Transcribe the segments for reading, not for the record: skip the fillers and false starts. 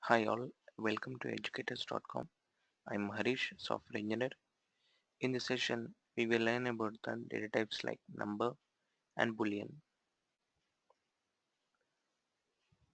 Hi all, welcome to educators.com. I'm Harish, software engineer. In this session, we will learn about the data types like number and Boolean.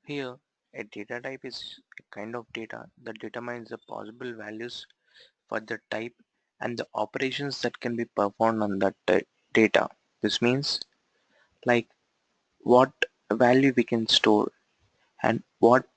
Here, a data type is a kind of data that determines the possible values for the type and the operations that can be performed on that data. This means like what value we can store and what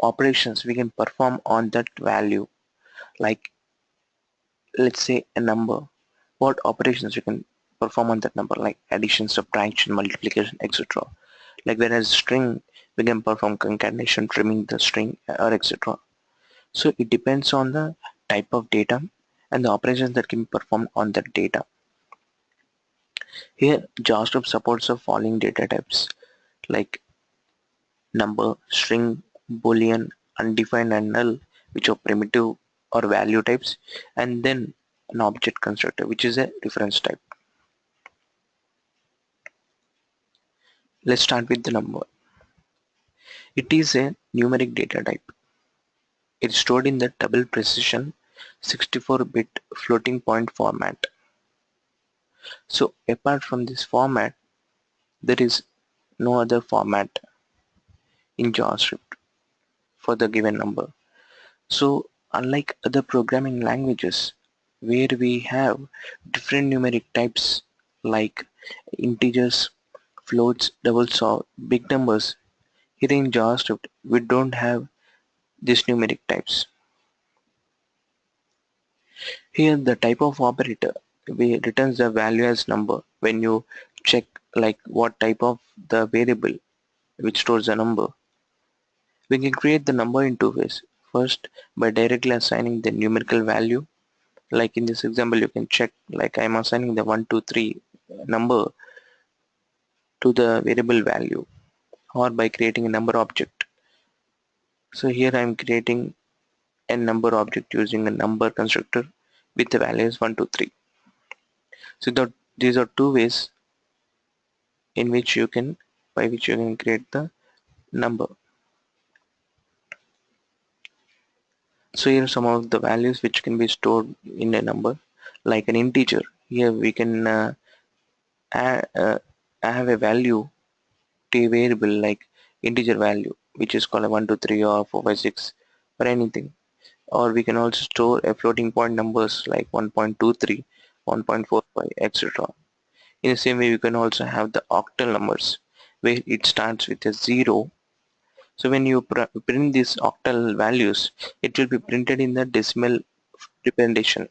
operations we can perform on that value. Like let's say a number, what operations you can perform on that number, like addition, subtraction, multiplication, etc. Like whereas string, we can perform concatenation, trimming the string, or etc. So it depends on the type of data and the operations that can be performed on that data. Here JavaScript supports the following data types like number, string, boolean, undefined, and null, which are primitive or value types, and then an object constructor, which is a reference type. Let's start with the number. It is a numeric data type. It's stored in the double precision 64-bit floating point format. So apart from this format, there is no other format in JavaScript for the given number. So unlike other programming languages where we have different numeric types like integers, floats, doubles, or big numbers, here in JavaScript we don't have these numeric types. Here the type of operator we returns the value as number when you check like what type of the variable which stores the number. We can create the number in two ways. First, by directly assigning the numerical value. Like in this example you can check like I'm assigning the 123 number to the variable value, or by creating a number object. So here I'm creating a number object using a number constructor with the values 123. So these are two ways in which you can by which you can create the number. So here are some of the values which can be stored in a number, like an integer. Here we can add, have a value to a variable like integer value, which is called a 1 2 3 or 4 5 6 or anything. Or we can also store a floating point numbers like 1.23, 1.45, etc. In the same way, you can also have the octal numbers where it starts with a 0. So when you print these octal values, it will be printed in the decimal representation.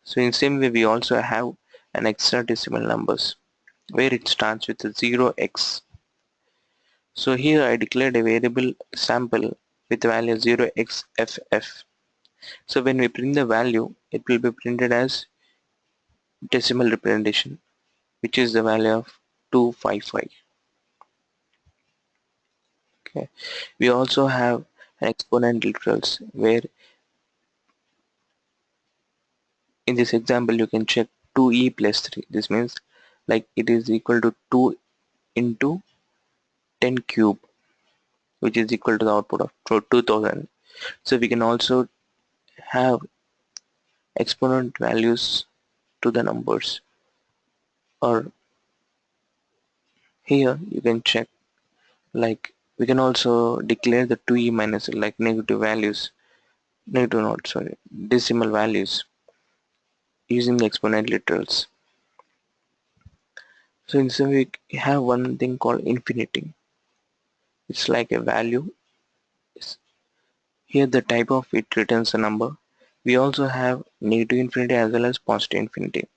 So in the same way, we also have an hexadecimal numbers where it starts with a 0x. So here I declared a variable sample with value 0xff. So when we print the value, it will be printed as decimal representation, which is the value of 255. Okay. We also have an exponent literals where in this example you can check 2e plus 3. This means like it is equal to 2 into 10 cube, which is equal to the output of 2000. So we can also have exponent values to the numbers, or here you can check like we can also declare the 2e minus like negative values, negative not sorry decimal values using the exponent literals. So in some way we have one thing called infinity. It's like a value. Here the type of it returns a number. We also have negative infinity as well as positive infinity.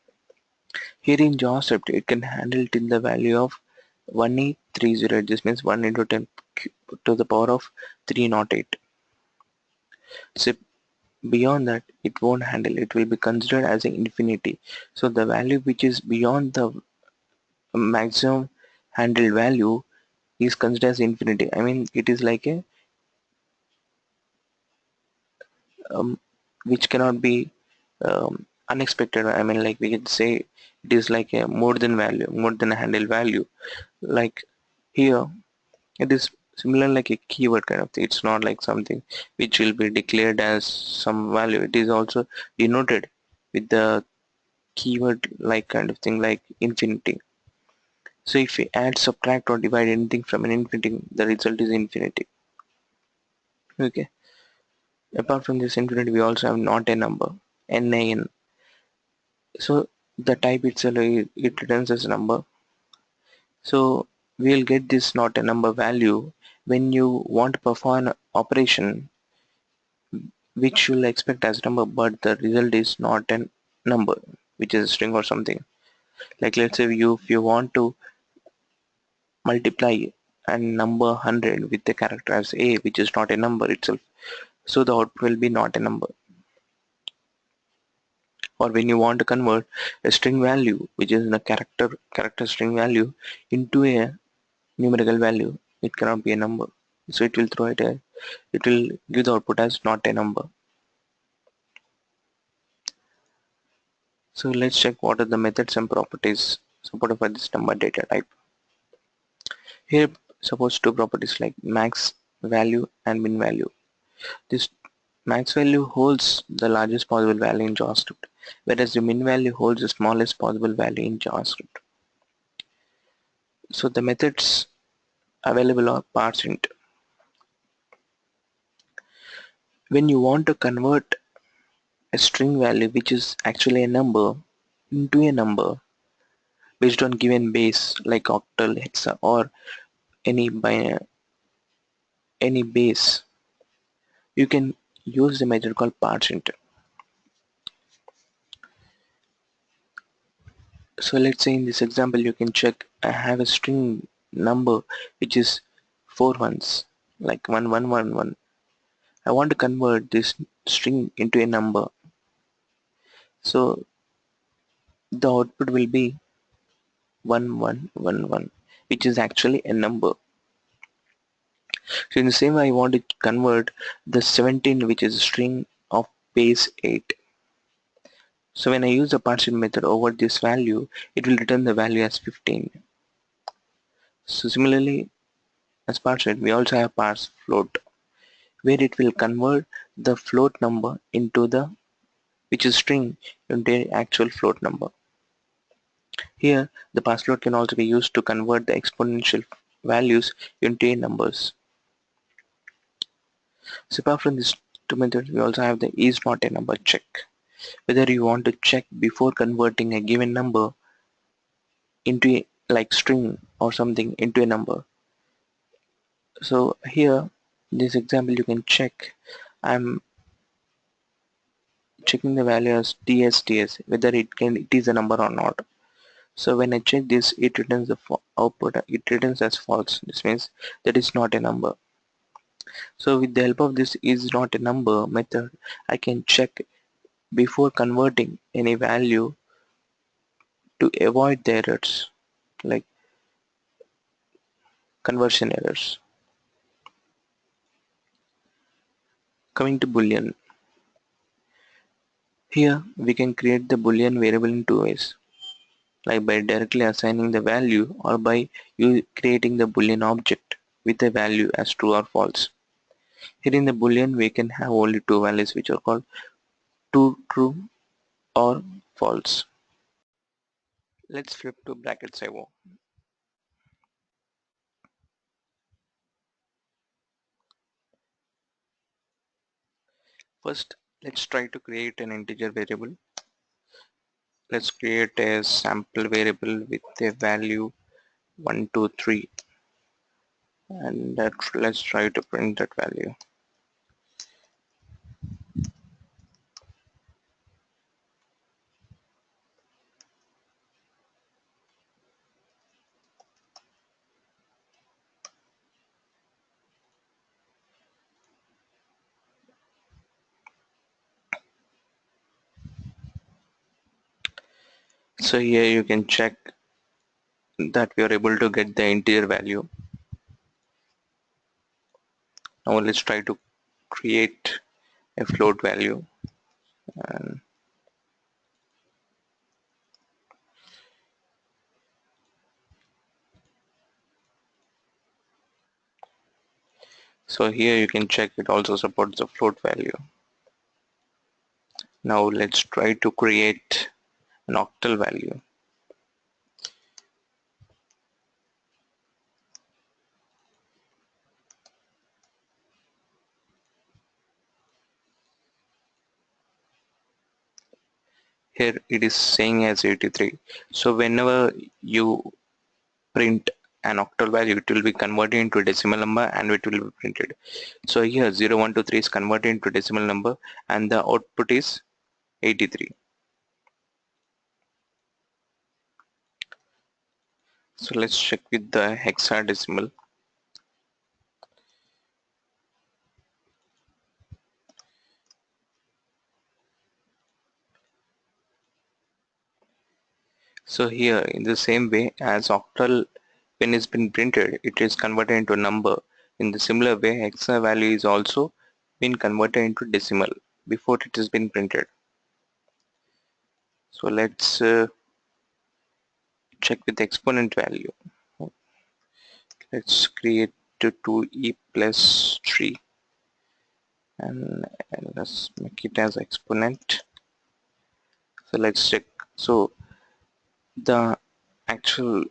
Here in JavaScript it can handle till the value of 1830. This means 1 into 10 to the power of 308. So beyond that it won't handle, it will be considered as an infinity. So the value which is beyond the maximum handled value is considered as infinity. I mean it is like a which cannot be unexpected. I mean like we can say it is like a more than value, more than a handled value. Like here it is similar like a keyword kind of thing. It's not like something which will be declared as some value. It is also denoted with the keyword like kind of thing, like infinity. So if we add, subtract, or divide anything from an infinity, the result is infinity. Okay. Apart from this infinity, we also have not a number, NaN. So the type itself, it returns as a number. So we'll get this not a number value when you want to perform an operation which you'll expect as number, but the result is not a number, which is a string or something. Like let's say if you want to multiply a number 100 with the character as a, which is not a number itself, so the output will be not a number. Or when you want to convert a string value, which is a character string value, into a numerical value, it cannot be a number. So it will throw it will give the output as not a number. So let's check what are the methods and properties supported by this number data type. Here, suppose two properties like max value and min value. This max value holds the largest possible value in JavaScript, whereas the min value holds the smallest possible value in JavaScript. So the methods available are parseInt. When you want to convert a string value, which is actually a number, into a number based on given base like octal, hexa, or any any base, you can use the method called parseInt. So let's say in this example you can check, I have a string number which is 4 ones, like 1111. I want to convert this string into a number, so the output will be 1111, which is actually a number. So in the same way I want to convert the 17, which is a string of base 8. So when I use the parseInt method over this value, it will return the value as 15. So similarly, as parseInt, we also have parseFloat, where it will convert the float number into the, which is string, into the actual float number. Here, the parseFloat can also be used to convert the exponential values into numbers. So apart from these two methods, we also have the is not a number check. Whether you want to check before converting a given number into a, like string or something into a number. So here, in this example, you can check. I'm checking the value as ts whether it is a number or not. So when I check this, it returns the output. It returns as false. This means that is not a number. So with the help of this is not a number method, I can check before converting any value to avoid the errors like conversion errors. Coming to Boolean. Here we can create the Boolean variable in two ways, like by directly assigning the value or by creating the Boolean object with a value as true or false. Here in the Boolean we can have only two values which are called true or false. Let's flip to brackets IO. First, let's try to create an integer variable. Let's create a sample variable with a value 1, 2, 3, and let's try to print that value. So here you can check that we are able to get the integer value. Now let's try to create a float value, and So here you can check it also supports the float value. Now let's try to create an octal value. Here it is saying as 83. So whenever you print an octal value, it will be converted into a decimal number and it will be printed. So here 0, 1, 2, 3 is converted into decimal number and the output is 83. So let's check with the hexadecimal. So here in the same way as octal, when it's been printed, it is converted into a number. In the similar way, hexa value is also been converted into decimal before it has been printed. So let's check with exponent value. Let's create 2e plus 3 and let's make it as exponent. So let's check. So the actual,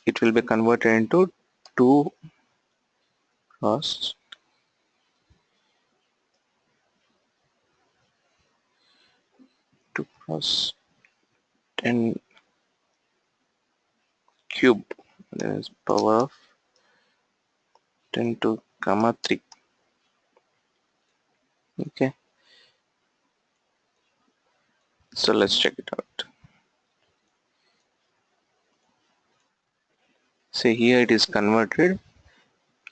it will be converted into 2 cross 2 cross 10 cube. That is power of 10 to comma 3. Okay, so let's check it out. See here it is converted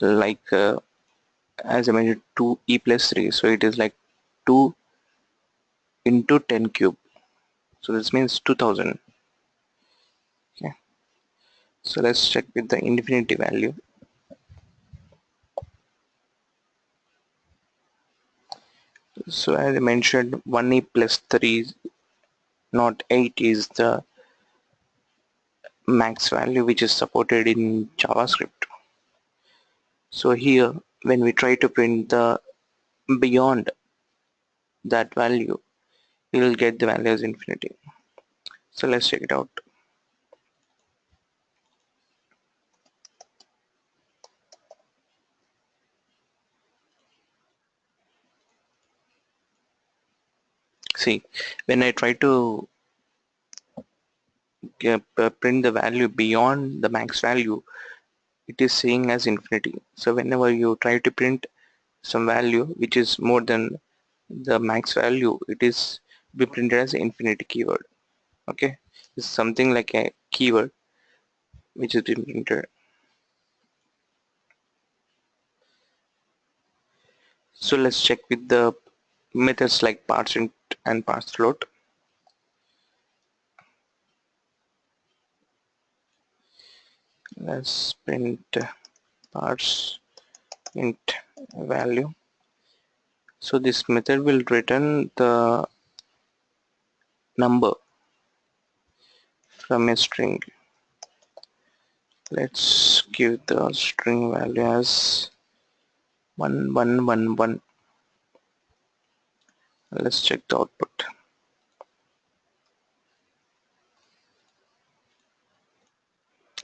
like as I mentioned 2e plus 3, so it is like 2 into 10 cube, so this means 2000. Okay, so let's check with the infinity value. So as I mentioned 1e plus 3 not 8 is the max value which is supported in JavaScript. So here when we try to print the beyond that value, we will get the value as infinity. So let's check it out. See, when I try to print the value beyond the max value, it is saying as infinity. So whenever you try to print some value which is more than the max value, it is be printed as infinity keyword. Okay, it's something like a keyword which is being printed. So let's check with the methods like parseInt and parseFloat. Let's print parseInt value. So this method will return the number from a string. Let's give the string value as 1111. Let's check the output.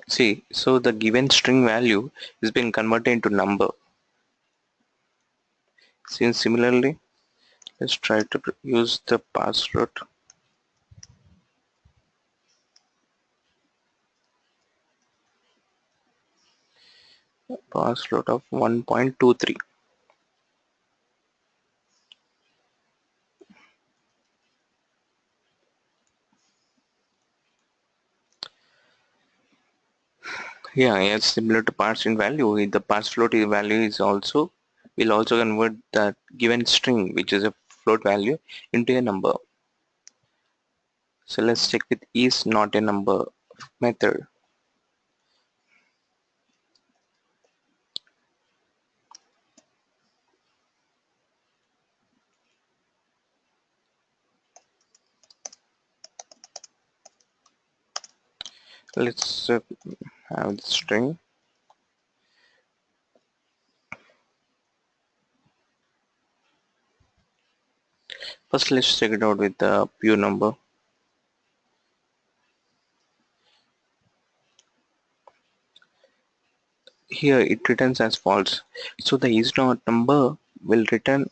See, so the given string value is being converted into number. Since similarly, let's try to use the parseFloat. ParseFloat of 1.23. Yeah, it's similar to parseInt value. The parseFloat value is also will also convert that given string, which is a float value, into a number. So let's check with is not a number method. Let's have the string. First, let's check it out with the pure number. Here it returns as false. So the is not number will return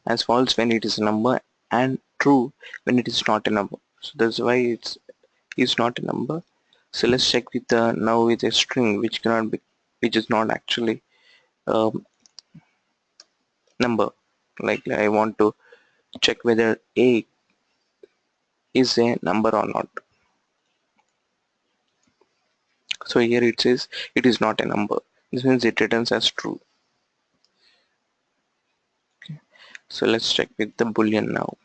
as false when it is a number and true when it is not a number. So that's why it's is not a number. So let's check with the now with a string which cannot be, which is not actually a number. Like I want to check whether a is a number or not. So here it says it is not a number. This means it returns as true. So let's check with the boolean now.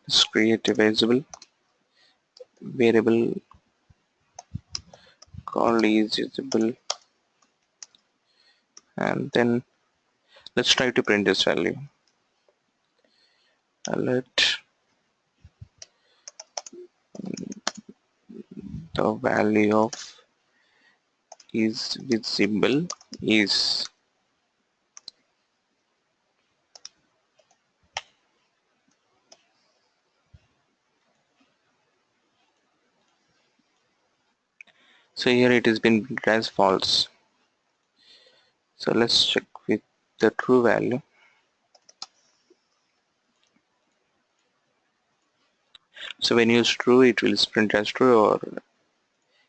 Let's create a variable called is usable, and then let's try to print this value. Let the value of is visible is. So here it has been printed as false. So let's check with the true value. So when you use true it will print as true, or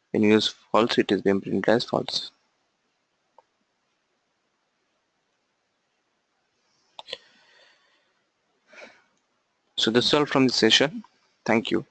when you use false it is being printed as false. So that's all from this session. Thank you.